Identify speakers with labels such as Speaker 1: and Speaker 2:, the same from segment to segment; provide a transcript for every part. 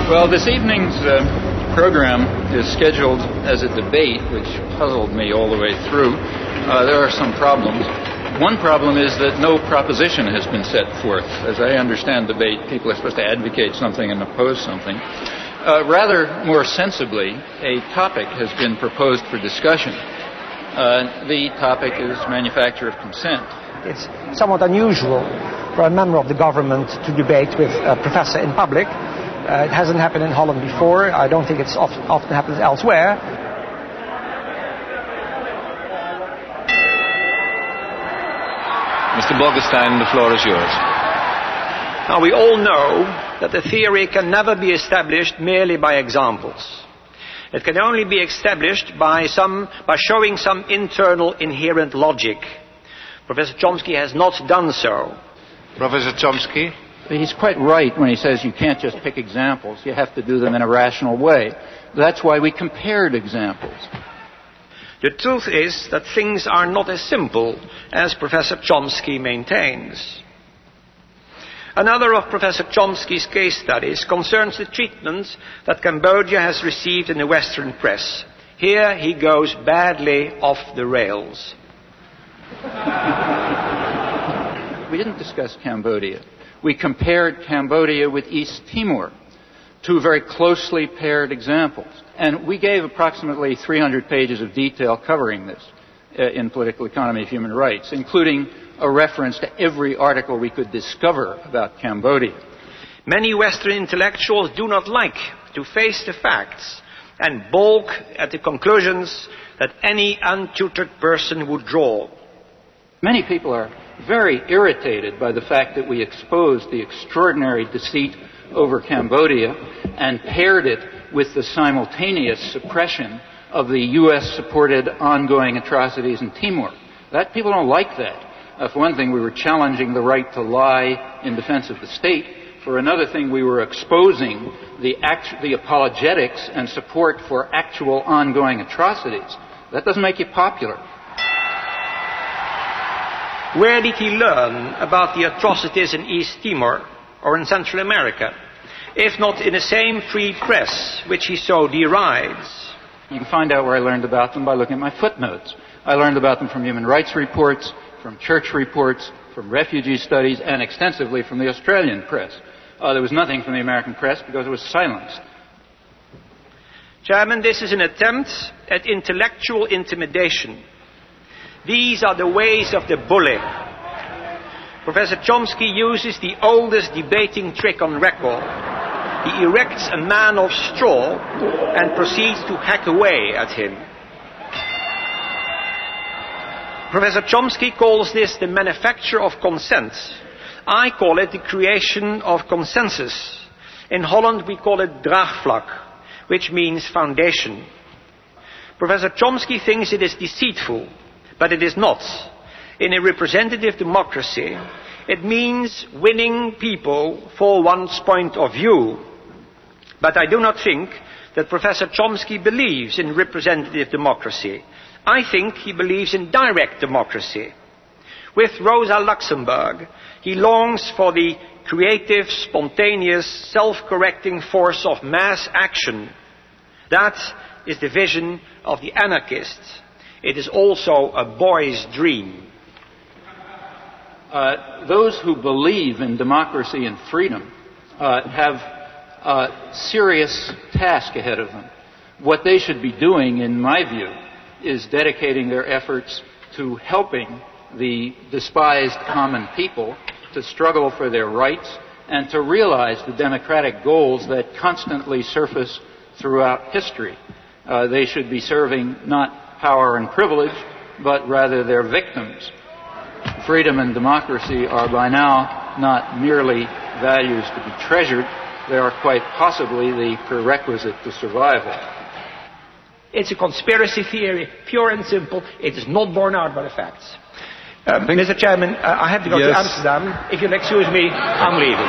Speaker 1: Well, this evening's program is scheduled as a debate, which puzzled me all the way through. There are some problems. One problem is that no proposition has been set forth. As I understand debate, people are supposed to advocate something and oppose something. Rather more sensibly, a topic has been proposed for discussion. The topic is manufacture of consent.
Speaker 2: It's somewhat unusual for a member of the government to debate with a professor in public. It hasn't happened in Holland before. I don't think it's often happens elsewhere.
Speaker 3: Mr. Bolkestein, the floor is yours.
Speaker 4: Now, we all know that a theory can never be established merely by examples. It can only be established by showing some internal inherent logic. Professor Chomsky has not done so.
Speaker 3: Professor Chomsky?
Speaker 1: He's quite right when he says you can't just pick examples. You have to do them in a rational way. That's why we compared examples.
Speaker 4: The truth is that things are not as simple as Professor Chomsky maintains. Another of Professor Chomsky's case studies concerns the treatment that Cambodia has received in the Western press. Here he goes badly off the rails.
Speaker 1: We didn't discuss Cambodia. We compared Cambodia with East Timor, two very closely paired examples. And we gave approximately 300 pages of detail covering this in Political Economy of Human Rights, including a reference to every article we could discover about Cambodia.
Speaker 4: Many Western intellectuals do not like to face the facts and balk at the conclusions that any untutored person would draw.
Speaker 1: Many people are very irritated by the fact that we exposed the extraordinary deceit over Cambodia and paired it with the simultaneous suppression of the U.S.-supported ongoing atrocities in Timor. People don't like that. For one thing, we were challenging the right to lie in defense of the state. For another thing, we were exposing the apologetics and support for actual ongoing atrocities. That doesn't make you popular.
Speaker 4: Where did he learn about the atrocities in East Timor or in Central America, if not in the same free press which he so derides?
Speaker 1: You can find out where I learned about them by looking at my footnotes. I learned about them from human rights reports, from church reports, from refugee studies, and extensively from the Australian press. There was nothing from the American press because it was silenced.
Speaker 4: Chairman, this is an attempt at intellectual intimidation. These are the ways of the bully. Professor Chomsky uses the oldest debating trick on record. He erects a man of straw and proceeds to hack away at him. Professor Chomsky calls this the manufacture of consent. I call it the creation of consensus. In Holland we call it draagvlak, which means foundation. Professor Chomsky thinks it is deceitful, but it is not. In a representative democracy, it means winning people for one's point of view. But I do not think that Professor Chomsky believes in representative democracy. I think he believes in direct democracy. With Rosa Luxemburg, he longs for the creative, spontaneous, self-correcting force of mass action. That is the vision of the anarchist. It is also a boy's dream.
Speaker 1: Those who believe in democracy and freedom have a serious task ahead of them. What they should be doing, in my view, is dedicating their efforts to helping the despised common people to struggle for their rights and to realize the democratic goals that constantly surface throughout history. They should be serving not power and privilege, but rather their victims. Freedom and democracy are by now not merely values to be treasured, they are quite possibly the prerequisite to survival.
Speaker 2: It's a conspiracy theory, pure and simple. It is not borne out by the facts. Mr. Chairman, I have to go to Amsterdam. If you'll excuse me, I'm leaving.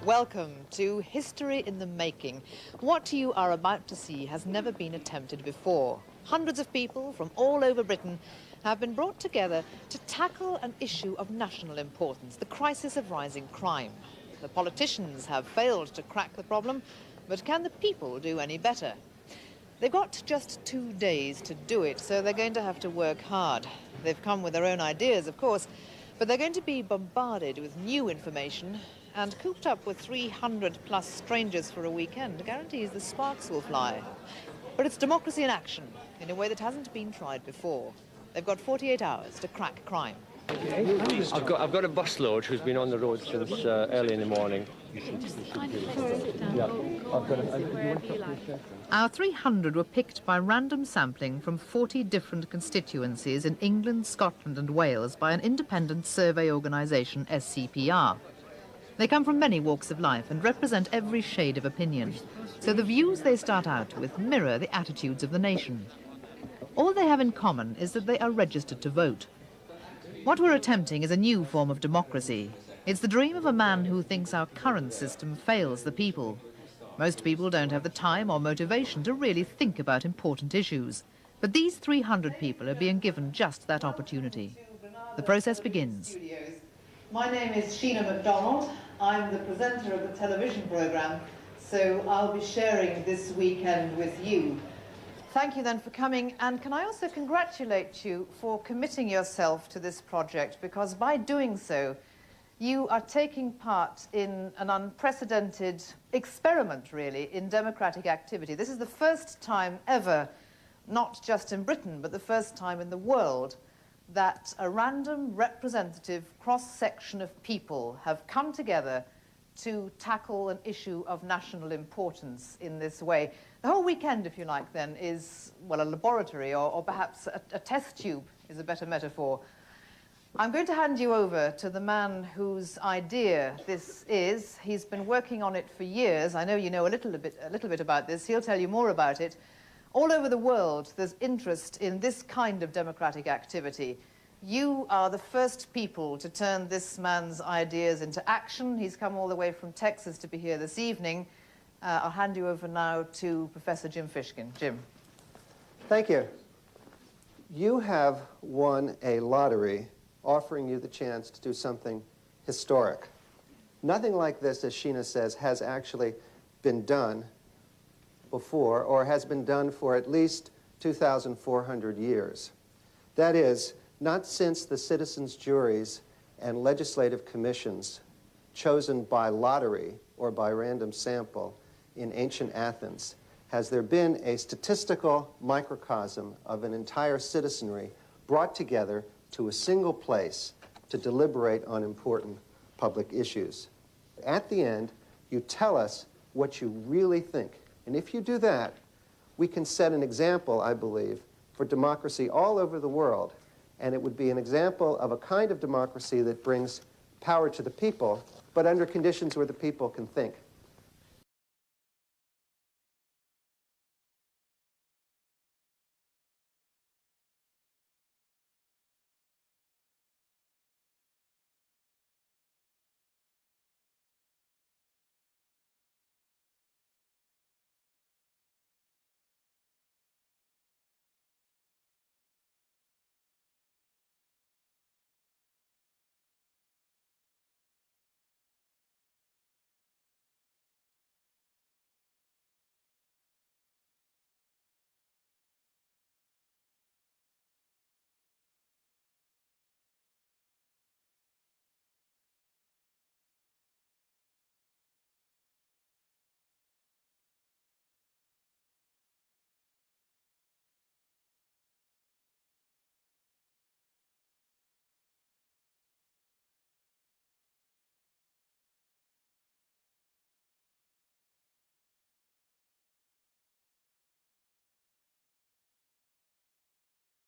Speaker 5: Welcome to History in the Making. What you are about to see has never been attempted before. Hundreds of people from all over Britain have been brought together to tackle an issue of national importance, the crisis of rising crime. The politicians have failed to crack the problem, but can the people do any better? They've got just 2 days to do it, so they're going to have to work hard. They've come with their own ideas, of course, but they're going to be bombarded with new information, and cooped up with 300 plus strangers for a weekend guarantees the sparks will fly. But it's democracy in action, in a way that hasn't been tried before. They've got 48 hours to crack crime.
Speaker 6: I've got a busload who's been on the road since early in the morning.
Speaker 5: Our 300 were picked by random sampling from 40 different constituencies in England, Scotland and Wales by an independent survey organisation, SCPR. They come from many walks of life and represent every shade of opinion. So the views they start out with mirror the attitudes of the nation. All they have in common is that they are registered to vote. What we're attempting is a new form of democracy. It's the dream of a man who thinks our current system fails the people. Most people don't have the time or motivation to really think about important issues. But these 300 people are being given just that opportunity. The process begins.
Speaker 7: My name is Sheena MacDonald. I'm the presenter of the television programme, so I'll be sharing this weekend with you.
Speaker 5: Thank you then for coming, and can I also congratulate you for committing yourself to this project, because by doing so you are taking part in an unprecedented experiment really in democratic activity. This is the first time ever, not just in Britain, but the first time in the world, that a random representative cross-section of people have come together to tackle an issue of national importance in this way. The whole weekend, if you like, then, is, well, a laboratory, or perhaps a test tube is a better metaphor. I'm going to hand you over to the man whose idea this is. He's been working on it for years. I know you know a little bit about this. He'll tell you more about it. All over the world, there's interest in this kind of democratic activity. You are the first people to turn this man's ideas into action. He's come all the way from Texas to be here this evening. I'll hand you over now to Professor Jim Fishkin. Jim.
Speaker 8: Thank you. You have won a lottery offering you the chance to do something historic. Nothing like this, as Sheena says, has actually been done before, or has been done for at least 2,400 years. That is, not since the citizens' juries and legislative commissions chosen by lottery or by random sample in ancient Athens has there been a statistical microcosm of an entire citizenry brought together to a single place to deliberate on important public issues. At the end, you tell us what you really think. And if you do that, we can set an example, I believe, for democracy all over the world. And it would be an example of a kind of democracy that brings power to the people, but under conditions where the people can think.